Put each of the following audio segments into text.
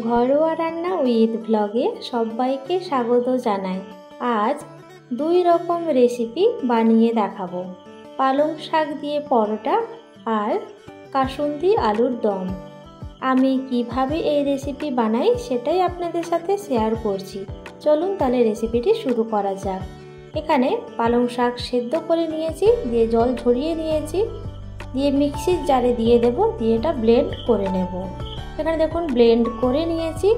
ঘরোয়া রান্না উইথ ব্লগে সবাইকে স্বাগত জানাই। আজ দুই রকম রেসিপি বানিয়ে দেখাবো, পালং শাক দিয়ে পরোটা আর কাসুন্দি আলুর দম। আমি কিভাবে এই রেসিপি বানাই সেটাই আপনাদের সাথে শেয়ার করছি। চলুন তাহলে রেসিপিটি শুরু করা যাক। এখানে পালং শাক সেদ্ধ করে নিয়েছি, দিয়ে জল ঝরিয়ে নিয়েছি, দিয়ে মিক্সির জারে দিয়ে দেব, দিয়ে এটা ব্লেন্ড করে নেব। এখানে দেখুন ব্লেন্ড করে নিয়েছি।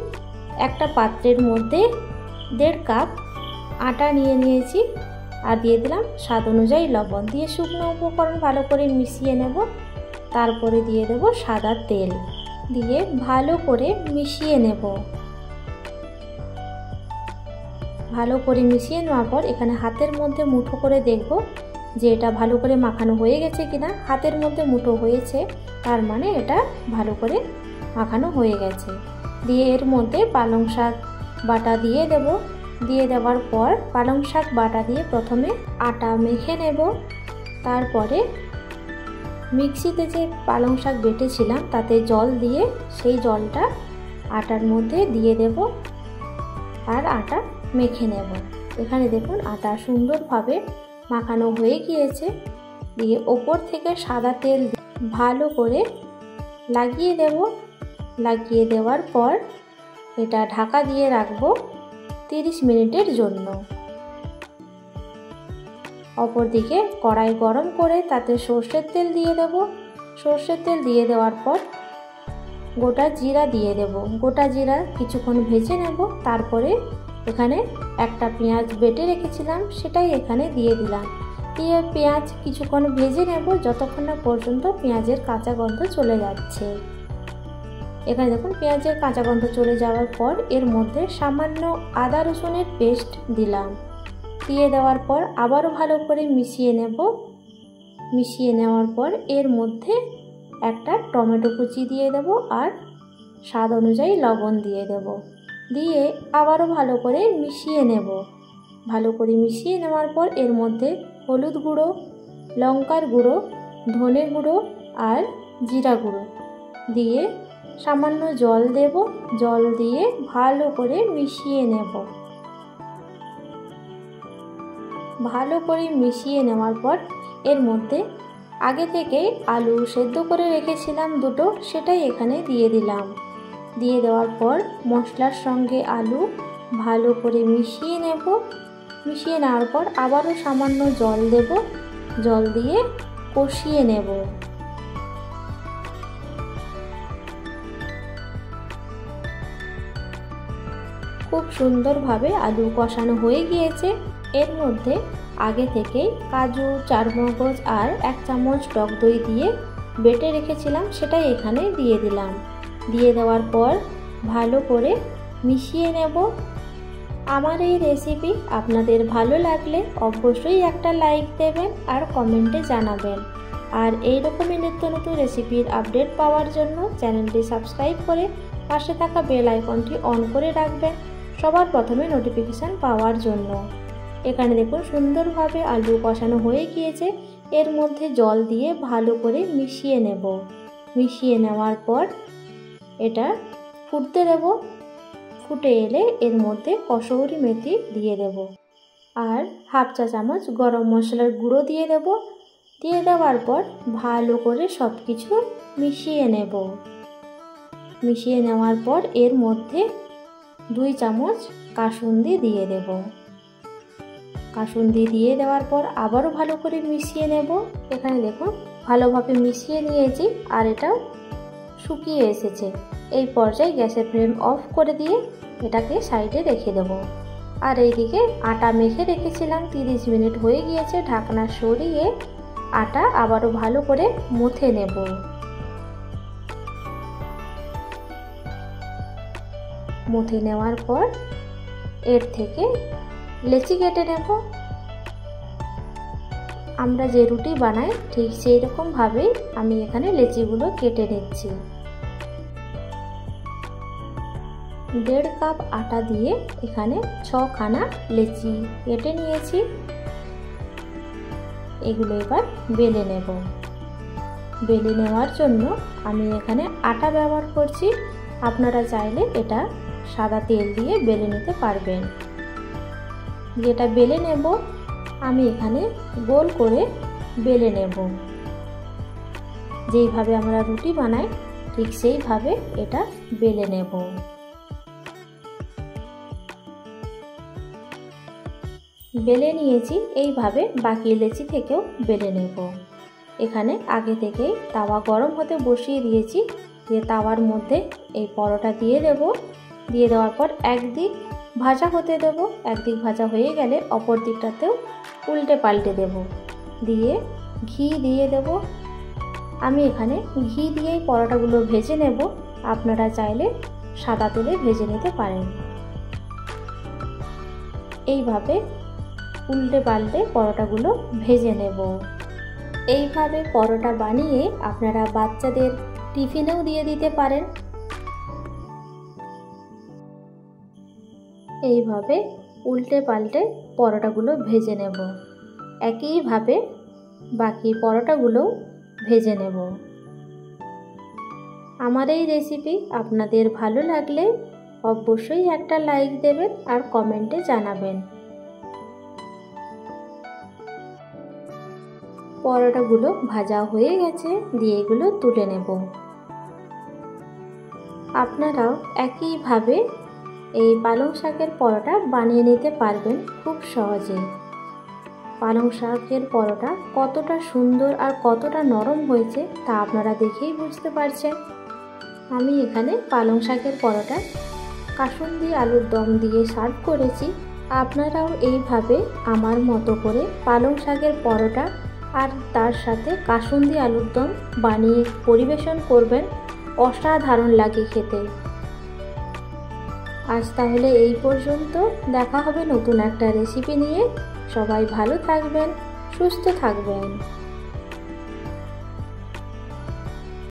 একটা পাত্রের মধ্যে 1.5 কাপ আটা নিয়ে নিয়েছি আর দিয়ে দিলাম স্বাদ অনুযায়ী লবণ, দিয়ে শুকনো উপকরণ ভালো করে মিশিয়ে নেব। তারপরে দিয়ে দেব সাদা তেল, দিয়ে ভালো করে মিশিয়ে নেব। ভালো করে মিশিয়ে নেওয়ার পর এখানে হাতের মধ্যে মুঠো করে দেখব যে এটা ভালো করে মাখানো হয়ে গেছে কিনা। হাতের মধ্যে মুঠো হয়েছে, তার মানে এটা ভালো করে মাখানো হয়ে গেছে। দিয়ে এর মধ্যে পালং শাক বাটা দিয়ে দেব। দিয়ে দেওয়ার পর পালং শাক বাটা দিয়ে প্রথমে আটা মেখে নেব। তারপরে মিক্সিতে যে পালং শাক বেটেছিলাম তাতে জল দিয়ে সেই জলটা আটার মধ্যে দিয়ে দেব আর আটা মেখে নেব। এখানে দেখুন আটা সুন্দরভাবে মাখানো হয়ে গিয়েছে। দিয়ে ওপর থেকে সাদা তেল ভালো করে লাগিয়ে দেব। লাগিয়ে দেওয়ার পর এটা ঢাকা দিয়ে রাখবো 30 মিনিটের জন্য। অপরদিকে কড়াই গরম করে তাতে সর্ষের তেল দিয়ে দেব। সর্ষের তেল দিয়ে দেওয়ার পর গোটা জিরা দিয়ে দেব। গোটা জিরা কিছুক্ষণ ভেজে নেব। তারপরে এখানে একটা পেঁয়াজ বেটে রেখেছিলাম, সেটাই এখানে দিয়ে দিলাম। দিয়ে পেঁয়াজ কিছুক্ষণ ভেজে নেব যতক্ষণ না পর্যন্ত পেঁয়াজের কাঁচা গন্ধ চলে যাচ্ছে। এখানে দেখুন পেঁয়াজের কাঁচা গন্ধ চলে যাওয়ার পর এর মধ্যে সামান্য আদা রসুনের পেস্ট দিলাম। দিয়ে দেওয়ার পর আবারও ভালো করে মিশিয়ে নেব। মিশিয়ে নেওয়ার পর এর মধ্যে একটা টমেটো কুচি দিয়ে দেব আর স্বাদ অনুযায়ী লবণ দিয়ে দেব। দিয়ে আবারও ভালো করে মিশিয়ে নেব। ভালো করে মিশিয়ে নেওয়ার পর এর মধ্যে হলুদ গুঁড়ো, লঙ্কার গুঁড়ো, ধনে গুঁড়ো আর জিরা গুঁড়ো দিয়ে সামান্য জল দেব। জল দিয়ে ভালো করে মিশিয়ে নেব। ভালো করে মিশিয়ে নেওয়ার পর এর মধ্যে আগে থেকে আলু সেদ্ধ করে রেখেছিলাম দুটো, সেটাই এখানে দিয়ে দিলাম। দিয়ে দেওয়ার পর মশলার সঙ্গে আলু ভালো করে মিশিয়ে নেব। মিশিয়ে নেওয়ার পর আবারও সামান্য জল দেব। জল দিয়ে কষিয়ে নেব। খুব সুন্দরভাবে আলু কষানো হয়ে গিয়েছে। এর মধ্যে আগে থেকে কাজু, চারমগজ আর 1 চামচ টক দই দিয়ে বেটে রেখেছিলাম, সেটাই এখানে দিয়ে দিলাম। দিয়ে দেওয়ার পর ভালো করে মিশিয়ে নেব। আমার এই রেসিপি আপনাদের ভালো লাগলে অবশ্যই একটা লাইক দেবেন আর কমেন্টে জানাবেন। আর এই রকমই নিত্য নতুন রেসিপির আপডেট পাওয়ার জন্য চ্যানেলটি সাবস্ক্রাইব করে পাশে থাকা বেল আইকনটি অন করে রাখবেন সবার প্রথমে নোটিফিকেশান পাওয়ার জন্য। এখানে দেখুন সুন্দরভাবে আলু কষানো হয়ে গিয়েছে। এর মধ্যে জল দিয়ে ভালো করে মিশিয়ে নেব। মিশিয়ে নেওয়ার পর এটা ফুটতে দেব। ফুটে এলে এর মধ্যে কসুরি মেথি দিয়ে দেব আর 1/2 চা চামচ গরম মশলার গুঁড়ো দিয়ে দেব। দিয়ে দেওয়ার পর ভালো করে সব কিছু মিশিয়ে নেব। মিশিয়ে নেওয়ার পর এর মধ্যে 2 চামচ কাসুন্দি দিয়ে দেব। কাসুন্দি দিয়ে দেওয়ার পর আবারও ভালো করে মিশিয়ে নেব। এখানে দেখুন ভালোভাবে মিশিয়ে নিয়েছি আর এটাও শুকিয়ে এসেছে। এই পর্যায়ে গ্যাসের ফ্লেম অফ করে দিয়ে এটাকে সাইডে রেখে দেব। আর এইদিকে আটা মেখে রেখেছিলাম, 30 মিনিট হয়ে গিয়েছে। ঢাকনা সরিয়ে আটা আবারও ভালো করে মুথে নেব। মুথে নেওয়ার পর এর থেকে লেচি কেটে নেব। আমরা যে রুটি বানাই ঠিক সেই রকমভাবেই আমি এখানে লেচিগুলো কেটে নিচ্ছি। 1.5 কাপ আটা দিয়ে এখানে 6খানা লেচি কেটে নিয়েছি। এগুলো এবার বেলে নেব। বেলে নেওয়ার জন্য আমি এখানে আটা ব্যবহার করছি। আপনারা চাইলে এটা সাদা তেল দিয়ে বেলে নিতে পারবেন। যেটা বেলে নেব আমি এখানে গোল করে বেলে নেব। যেইভাবে আমরা রুটি বানাই ঠিক সেইভাবে এটা বেলে নেব। বেলে নিয়েছি, এইভাবে বাকি লেচি থেকেও বেলে নেব। এখানে আগে থেকেই তাওয়া গরম হতে বসিয়ে দিয়েছি। দিয়ে তাওয়ার মধ্যে এই পরোটা দিয়ে দেব। দিয়ে দেওয়ার পর একদিক ভাজা হতে দেব। একদিক ভাজা হয়ে গেলে অপর দিকটাতেও উল্টে পাল্টে দেব। দিয়ে ঘি দিয়ে দেব। আমি এখানে ঘি দিয়েই পরোটাগুলো ভেজে নেব। আপনারা চাইলে সাদা তেলে ভেজে নিতে পারেন। এইভাবে উল্টে পাল্টে পরোটাগুলো ভেজে নেব। এইভাবে পরোটা বানিয়ে আপনারা বাচ্চাদের টিফিনেও দিয়ে দিতে পারেন। এইভাবে উল্টে পাল্টে পরোটাগুলো ভেজে নেব। একইভাবে বাকি পরোটাগুলো ভেজে নেব। আমার এই রেসিপি আপনাদের ভালো লাগলে অবশ্যই একটা লাইক দেবেন আর কমেন্টে জানাবেন। পরোটাগুলো ভাজা হয়ে গেছে, দিয়ে এগুলো তুলে নেব। আপনারাও একইভাবে এই পালং শাকের পরোটা বানিয়ে নিতে পারবেন খুব সহজে। পালং শাকের পরোটা কতটা সুন্দর আর কতটা নরম হয়েছে তা আপনারা দেখেই বুঝতে পারছেন। আমি এখানে পালং শাকের পরোটা কাসুন্দি আলুর দম দিয়ে সার্ভ করেছি। আপনারাও এইভাবে আমার মতো করে পালং শাকের পরোটা আর তার সাথে কাসুন্দি আলুর দম বানিয়ে পরিবেশন করবেন। অসাধারণ লাগে খেতে। আজ তাহলে এই পর্যন্ত। দেখা হবে নতুন একটা রেসিপি নিয়ে। সবাই ভালো থাকবেন, সুস্থ থাকবেন।